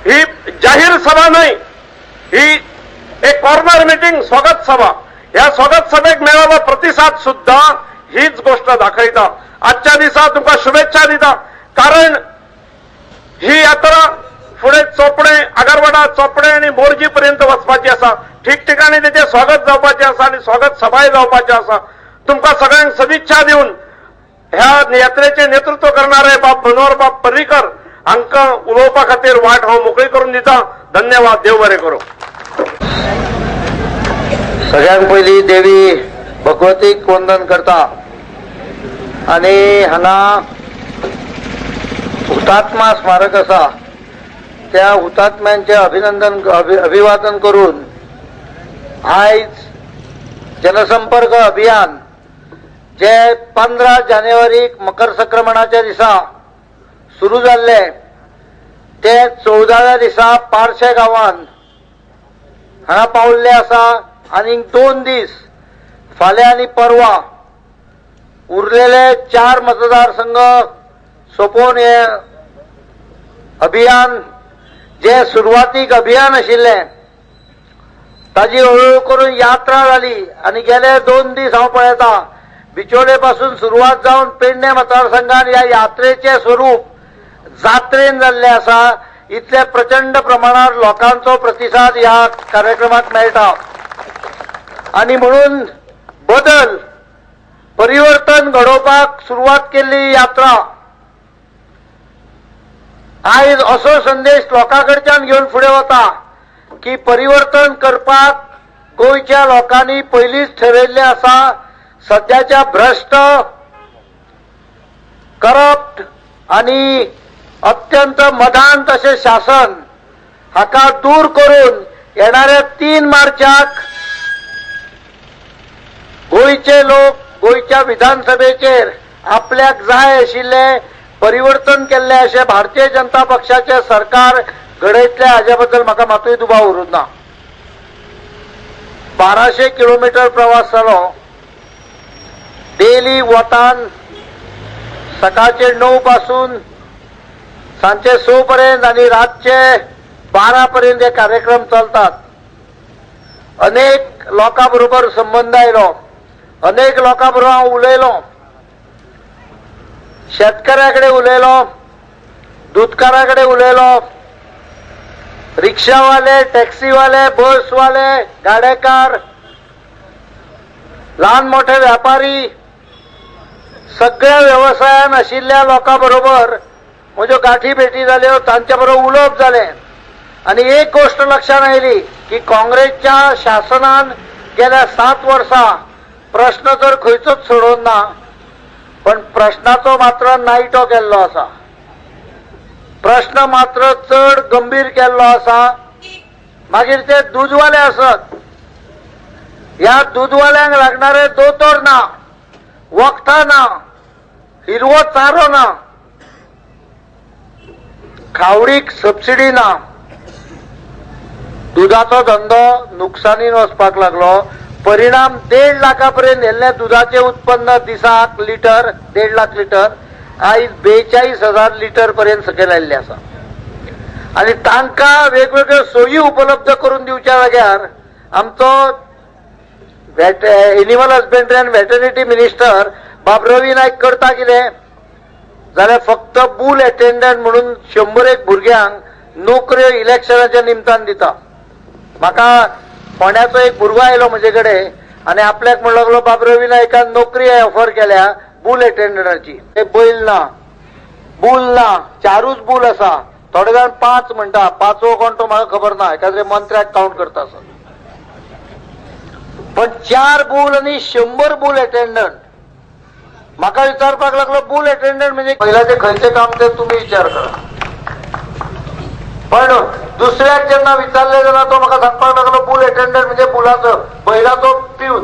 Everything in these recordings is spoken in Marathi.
ही जाहीर सभा नाही, ही एक कॉर्नर मीटिंग स्वागत सभा. या स्वागत सभेक मेळावा प्रतिसाद सुद्धा हीच गोष्ट दाखयता. आजच्या दिसा तुमका शुभेच्छा दिता, कारण ही यात्रा फुडें चोपडे, आगरवाडा, चोपडे आणि मोरजी पर्यंत वचपाची आसा. ठिकठिकाणी त्याचे स्वागत जावपाचे आसा आणि स्वागत सभाय जावपाचे आसा. तुमका सगळ्यांक सदिच्छा दिवन ह्या यात्रेचे नेतृत्व करणारे बाब मनोहर बाब पर्रीकर हांकां उलोवपा खातीर वाट हांव मोकळी करून दिता. धन्यवाद. देव बरें करूं. सगळ्यांत पयली देवी भगवतीक वंदन करता आणि हांगा हुतात्मा स्मारक आसा त्या हुतात्म्यांचे अभिवादन करून आयज जनसंपर्क अभियान जे 15 जानेवारीक मकर संक्रमणाच्या दिसा सुरू जाल्ले ते 14व्या दिसा पारशे गांवांत हांगा पावल्ले आसा. आनी 2 दीस फाल्यां आनी परवा उरलेले 4 मतदारसंघ सोंपोवन हे अभियान जे सुरवातीक अभियान आशिल्ले ताजी हळूहळू करून यात्रा जाली. आनी गेले 2 दीस हांव पळयता बिचोले पासून सुरवात जावन पेडणे मतदारसंघात ह्या यात्रेचे स्वरूप जात्रेन जाल्ले आसा. इतले प्रचंड प्रमाणात लोकांचो प्रतिसाद ह्या कार्यक्रमाक मेळटा आणि म्हणून बदल परिवर्तन घडोवपाक सुरवात केल्ली यात्रा आयज असो संदेश लोकांकडच्यान घेवन फुडें वता की परिवर्तन करपाक गोंयच्या लोकांनी पयलींच ठरयल्लें आसा. सध्याच्या भ्रष्ट, करप्ट आणि अत्यंत मदांत अशें शासन हाका दूर करून येणाऱ्या 3 मार्चाक गोंयचे लोक गोंयच्या विधानसभेचेर आपल्याक जाय आशिल्ले परिवर्तन केल्ले अशें भारतीय जनता पक्षाचे सरकार घडयतले हाचे बद्दल म्हाका मातूय दुबाव उरूंक ना. 1200 किलोमीटर प्रवास जालो. डेली वतान सकाळचे 9 पासून सांजचे 6 पर्यंत आणि रातचे 12 पर्यंत हे कार्यक्रम चलतात. अनेक लोकां बरोबर संबंध आयलो, अनेक लोकां बरोबर हांव उलयलो. शेतकऱ्याकडे उलयलो, दूधकाराकडे उलयलो, रिक्षावाले, टॅक्सीवाले, बसवाले, गाडेकार, ल्हान मोठे व्यापारी, सगळ्या व्यवसायान आशिल्ल्या लोकां बरोबर म्हज्यो गाठी भेटी जाल्यो. तांच्या बरोबर उलोवप जालें आणि एक गोष्ट लक्षात आयली की काँग्रेसच्या शासनान गेल्या 7 वर्सां प्रश्न तर खंयचोच सोडोवन ना, पण प्रश्नाचो मात्र नायटो केल्लो आसा. प्रश्न मात्र चड गंभीर केल्लो आसा. मागीर ते दूधवाले आसत, ह्या दूधवाल्यांक लागणारे दोतोर ना, वखदां ना, हिरवो चारो ना, खावडीक सबसिडी ना. दुधाचो धंदो नुकसानीन वचपाक लागलो. परिणाम 1.5 लाखापर्यंत येल्ले दुधाचे उत्पन्न दिसाक लिटर 1.5 लाख लिटर आयज 42,000 लिटर पर्यंत सकयल आयिल्ले आसा. आणि तांकां वेगवेगळ्यो सोयी उपलब्ध करून दिवच्या जाग्यार आमचो animal husbandry and veterinary minister बाब रवी नायक करता कितें जाल्यार फक्त बूल अटेंडंट म्हणून 100 भुरग्यांक नोकऱ्यो इलेक्शनाच्या निमतान दिता. म्हाका फोंड्याचो एक भुरगो आयलो म्हजे कडेन आनी आपल्याक म्हणूंक लागलो बाब रवी नायकान नोकरी ऑफर केल्या बूल अटेंडंटाची. ते बैल ना, बूल ना, 4च बूल आसा. थोडे जाण 5 म्हणटा. 5वो कोण तो म्हाका खबर ना, एखाद्या मंत्र्याक काउंट करता आसत. पण 4 बूल आणि 100 बूल अटेंडंट. म्हाका विचारपाक लागलो बूल अटेंडंट म्हणजे पहिल्याचे खंयचे काम ते तुम्ही विचार करा. पण दुसऱ्याक जेन्ना विचारले जाल्यार तो म्हाका सांगपाक लागलो बूल अटेंडंट म्हणजे बुलाचो बैलाचो पिऊन.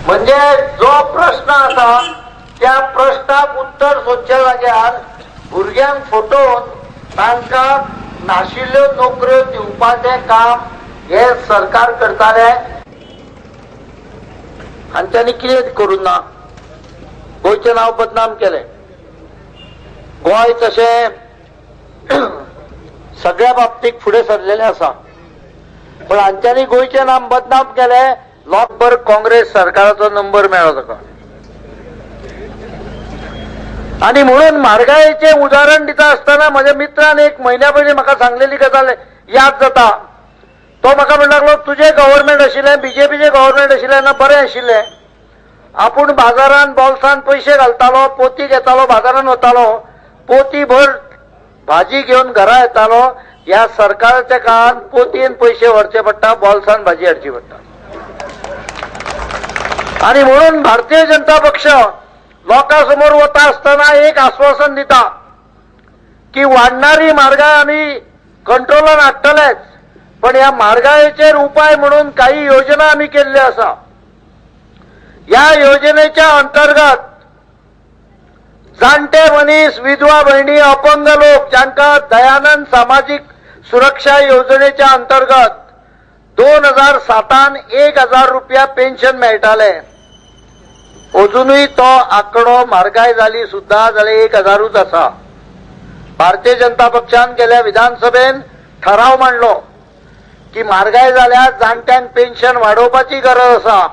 म्हणजे जो प्रश्न आसा त्या प्रश्नाक उत्तर सोदच्या जाग्यार भुरग्यांक फटोवन तांकां नाशिल्ल्यो नोकऱ्यो दिवपाचें काम हे सरकार करताले. आणि त्यांनी कितें करून ना, गोंयचें नांव बदनाम केलें. गोंय तशें सगळ्या बाबतीत फुडें सरलेले आसा, पण हांच्यांनी गोंयचें नाम बदनाम केलें. लोकभर काँग्रेस सरकाराचो नंबर मेळ्ळो ताका. आणि म्हणून म्हारगायेचे उदाहरण दिता आसतना म्हज्या मित्रान एक म्हयन्या पयलीं म्हाका सांगलेली गजाल याद जाता. तो म्हाका म्हणूंक लागलो, तुजें गव्हर्मेंट आशिल्लें, बीजेपीचें गव्हर्मेंट आशिल्लें तेन्ना बरें आशिल्लें. आपूण बाजारान बॉल्सान पयशे घालतालो, पोती घेतालो, बाजारान वतालो, पोती भर भाजी घेवन घरा येतालो. ह्या सरकाराच्या काळान पोतयेन पयशे व्हरचे पडटा, बॉल्सान भाजी हाडची पडटा. आणि म्हणून भारतीय जनता पक्ष लोकांसमोर वता आसतना एक आश्वासन दिता की वाडणारी म्हारगाय आमी कंट्रोलान हाडटलेच, पण ह्या म्हारगायेचेर उपाय म्हणून काही योजना आमी केल्ल्यो आसा. या योजनेच्या अंतर्गत जाणटे मनीस, विधवा भयणी, अपंग लोक जांकां दयानंद सामाजिक सुरक्षा योजनेच्या अंतर्गत 2007 1,000 रुपया पेन्शन मेळटाले. अजूनही तो आंकडो म्हारगाय जाली सुद्धा जाल्यार 1,000च आसा. भारतीय जनता पक्षान गेल्या विधानसभेन ठराव मांडलो की म्हारगाय जाल्यार जाणट्यांक पेन्शन वाडोवपाची गरज आसा,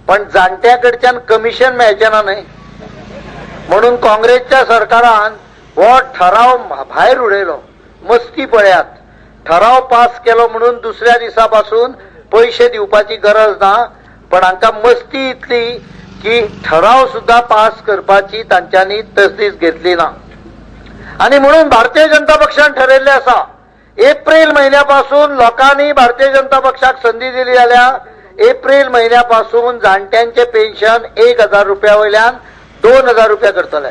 पण जाणट्या कडच्यान कमिशन मेळचें ना न्हय. म्हणून काँग्रेसच्या सरकारान हो ठराव भायर उडयलो. मस्ती पळयात, ठराव पास केलो म्हणून दुसऱ्या दिसा पासून पयशे दिवपाची गरज ना, पण हांकां मस्ती इतली की ठराव सुद्धा पास करपाची तांच्यांनी तसदीस घेतली ना. आणि म्हणून भारतीय जनता पक्षान ठरयल्लें आसा, एप्रिल म्हयन्यापासून लोकांनी भारतीय जनता पक्षाक संधी दिली जाल्यार एप्रिल म्हयन्यापासून जाणट्यांचे पेन्शन 1,000 रुपया वयल्यान 2,000 रुपया करतले.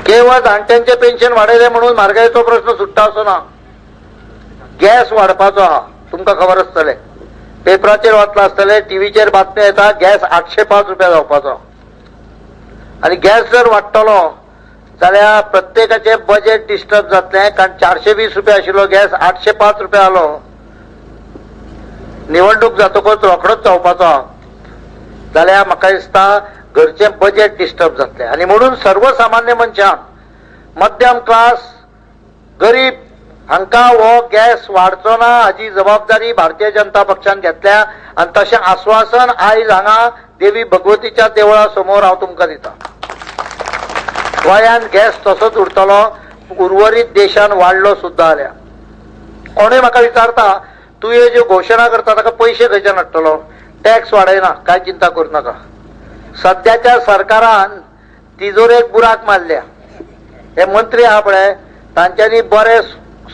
केवळ जाणट्यांचे पेन्शन वाडयले म्हणून म्हारगायेचो प्रश्न सुट्टा असो ना. गॅस वाडपाचो आहा, तुमकां खबर आसतलें, पेपराचेर वाचला आसतलें, टीव्हीचेर बातम्यो येता, गॅस 805 रुपया जावपाचो. आणि गॅस जर वाडटलो जाल्यार प्रत्येकाचे बजेट डिस्टर्ब जातलें, कारण 420 रुपया आशिल्लो गॅस 805 रुपया जालो. निवडणूक जातकच रोखडोच जावपाचो जाल्यार म्हाका दिसता घरचें बजेट डिस्टर्ब जातलें. आणि म्हणून सर्वसामान्य मनशांक, मध्यम क्लास, गरीब हांकां हो गॅस वाडचो ना हाची जबाबदारी भारतीय जनता पक्षान घेतल्या. आणि तशें आश्वासन आयज हांगा देवी भगवतीच्या देवळा समोर हांव तुमकां दिता. गोंयांत गॅस तसोच उरतलो, उर्वरीत देशान वाडलो सुद्धा जाल्यार. कोणूय म्हाका विचारता, तूं हे ज्यो घोशणा करता ताका पयशे खंयच्यान हाडटलो? टॅक्स वाडयना, काय चिंता करूं नाका. सद्याच्या सरकारान तिजोरेक बुराक मारल्या. हे मंत्री आहा पळय, तांच्यांनी बरे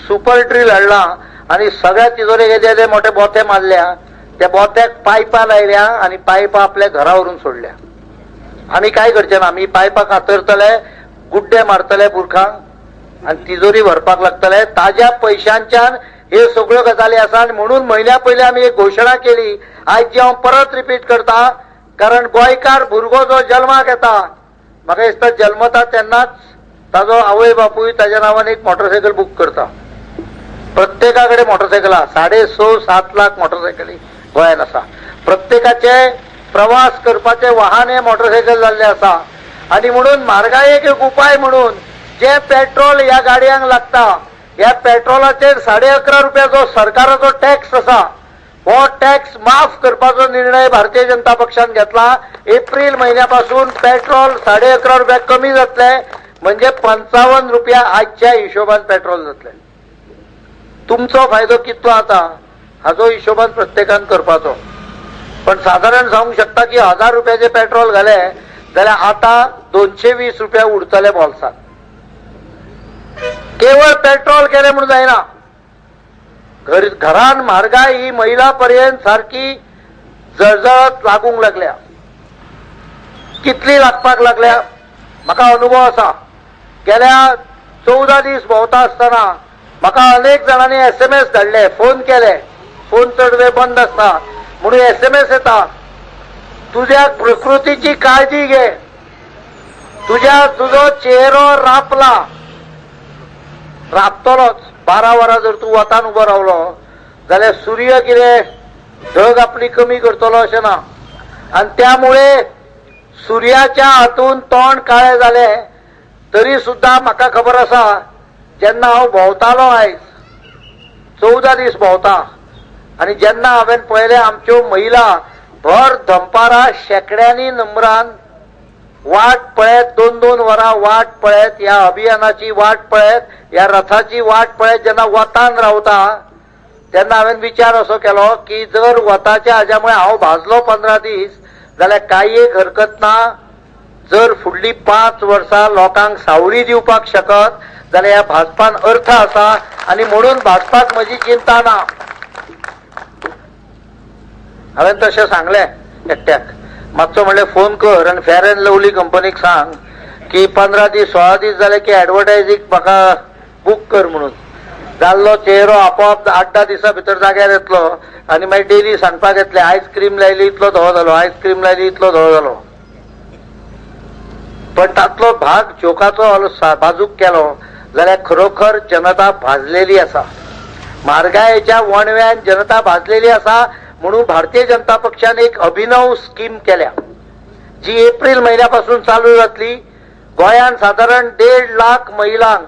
सुपर ड्रील हाडला आणि सगळ्या तिजोरेक येदे मोठे बोथे मारल्या. त्या बोथ्याक पायपां लायल्या आणि पायपां आपल्या घरा व्हरून सोडल्या. आमी काय करचे ना, आमी पायपां कातरतले, गुड्डे मारतले बुरखांक आणि तिजोरी भरपाक लागतले. ताज्या पयशांच्यान हे सगळ्यो गजाली आसा. आणि म्हणून म्हयन्या पयलीं आमी एक घोशणा केली. आयज जी हांव परत रिपीट करता, कारण गोंयकार भुरगो जो जल्माक येता, म्हाका दिसता जल्मता तेन्नाच ताजो आवय बापूय ताज्या नांवान एक मोटरसायकल बूक करता. प्रत्येकाकडे मोटरसायकल आहा, 6.5-7 लाख मोटरसायकली गोंयांत आसा. प्रत्येकाचे प्रवास करपाचे वाहन हे मोटरसायकल जाल्ले आसा. आणि म्हणून म्हारगायेक एक उपाय म्हणून जे पेट्रोल ह्या गाडयांक लागता, ह्या पेट्रोलाचेर 11.5 रुपया जो सरकाराचो टॅक्स आसा, हो टॅक्स माफ करपाचो निर्णय भारतीय जनता पक्षान घेतला. एप्रिल म्हयन्यापासून पेट्रोल 11.5 रुपया कमी जातले, म्हणजे 55 रुपया आजच्या हिशोबान पेट्रोल जातले. तुमचो फायदो कितलो आता हाचो हिशोबान प्रत्येकान करपाचो. पण साधारण सांगू शकता की 1000 रुपयाचे पेट्रोल घाले जाल्यार आता 220 रुपया उरतले बॉल्सात. केवळ पेट्रोल केले म्हणून जायना. घरान म्हारगाय ही महिला पर्यंत सारखी जळजळत लागूंक लागल्या. कितली लागपाक लागल्या म्हाका अनुभव आसा. गेल्या 14 दीस भोंवता आसतना म्हाका अनेक जाणांनी SMS धाडले, फोन केले. फोन चड वेळ बंद आसता म्हणून SMS येता, तुझ्या प्रकृतीची काळजी घे, तुझो चेहरो रापतलोच. 12 वरां जर तूं वतान उबो रावलो जाल्यार सूर्य कितें ढग आपली कमी करतलो अशें ना. आणि त्यामुळे सूर्याच्या हातून तोंड काळे जाले तरी सुद्धा म्हाका खबर आसा जेन्ना हांव भोंवतालो आयज 14 दीस भोंवता आनी जेन्ना हांवें पळयले आमच्यो महिला भर दनपारां शेकड्यांनी नंबरान वाट पळयत 2-2 वरां वाट पळयत ह्या अभियानाची वाट पळयत ह्या रथाची वाट पळयत जेन्ना वतान रावता तेन्ना हांवें विचार असो केलो की जर वताच्या हाज्यामुळे हांव भाजलो 15 दीस जाल्यार कांय एक हरकत ना. जर फुडली 5 वर्सां लोकांक सावळी दिवपाक शकत जाल्यार ह्या भाजपान अर्थ आसा आनी म्हणून भाजपाक म्हजी चिंता ना. हांवें तशें सांगलें एकट्याक. मातसो म्हणलें फोन कर आनी फेअर अँड लवली कंपनीक सांग की 15 दीस 16 दीस जाले की एडवर्टायजीक म्हाका बूक कर म्हणून. जाल्लो चेहरो आपोआप 8-10 दिसां भितर जाग्यार येतलो आनी मागीर डेली सांगपाक येतले आयस्क्रीम लायली इतलो धवो जालो आयस्क्रीम लायली इतलो धवो जालो. पण तातलो भाग जोकाचो बाजूक केलो जाल्यार खरोखर जनता भाजलेली आसा. म्हारगायेच्या वणव्यान जनता भाजलेली आसा. म्हणून भारतीय जनता पक्षान एक अभिनव स्कीम केल्या जी एप्रिल महिन्यापासून चालू जातली. गोंयांत साधारण 1.5 लाख महिलांक